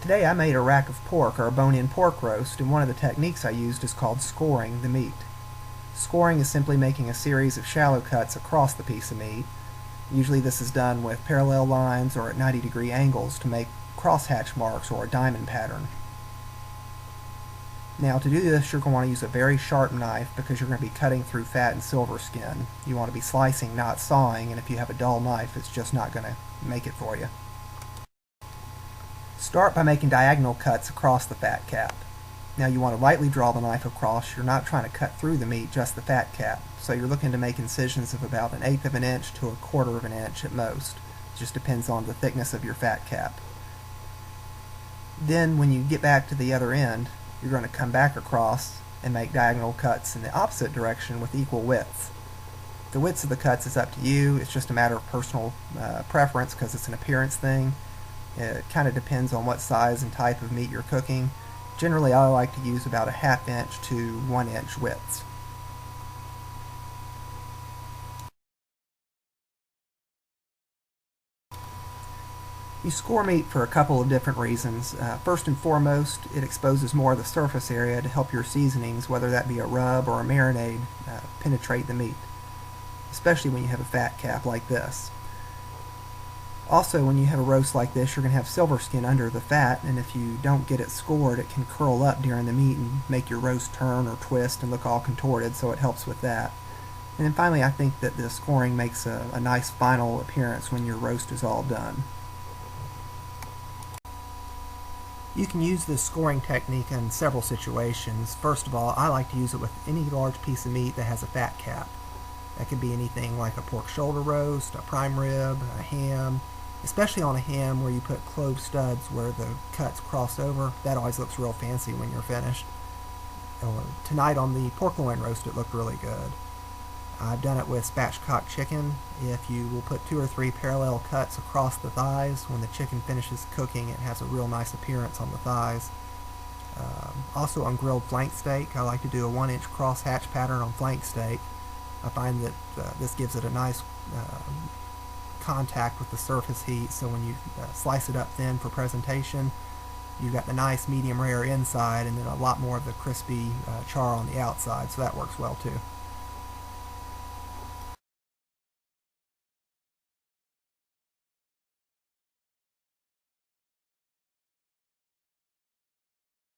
Today I made a rack of pork, or a bone-in pork roast, and one of the techniques I used is called scoring the meat. Scoring is simply making a series of shallow cuts across the piece of meat. Usually this is done with parallel lines or at 90-degree angles to make crosshatch marks or a diamond pattern. Now to do this you're going to want to use a very sharp knife because you're going to be cutting through fat and silver skin. You want to be slicing, not sawing, and if you have a dull knife it's just not going to make it for you. Start by making diagonal cuts across the fat cap. Now you want to lightly draw the knife across. You're not trying to cut through the meat, just the fat cap. So you're looking to make incisions of about 1/8 of an inch to 1/4 of an inch at most. It just depends on the thickness of your fat cap. Then when you get back to the other end, you're going to come back across and make diagonal cuts in the opposite direction with equal widths. The widths of the cuts is up to you. It's just a matter of personal preference because it's an appearance thing. It kind of depends on what size and type of meat you're cooking. Generally I like to use about 1/2 inch to 1 inch widths. You score meat for a couple of different reasons. First and foremost, it exposes more of the surface area to help your seasonings, whether that be a rub or a marinade, penetrate the meat, especially when you have a fat cap like this. Also, when you have a roast like this, you're going to have silver skin under the fat, and if you don't get it scored, it can curl up during the meat and make your roast turn or twist and look all contorted, so it helps with that. And then finally, I think that the scoring makes a nice final appearance when your roast is all done. You can use this scoring technique in several situations. First of all, I like to use it with any large piece of meat that has a fat cap. That could be anything like a pork shoulder roast, a prime rib, a ham, especially on a ham where you put clove studs where the cuts cross over. That always looks real fancy when you're finished. Tonight on the pork loin roast it looked really good. I've done it with spatchcock chicken. If you will put 2 or 3 parallel cuts across the thighs, when the chicken finishes cooking it has a real nice appearance on the thighs. Also on grilled flank steak, I like to do a 1 inch cross hatch pattern on flank steak. I find that this gives it a nice contact with the surface heat, so when you slice it up thin for presentation, you've got the nice medium rare inside and then a lot more of the crispy char on the outside, so that works well too.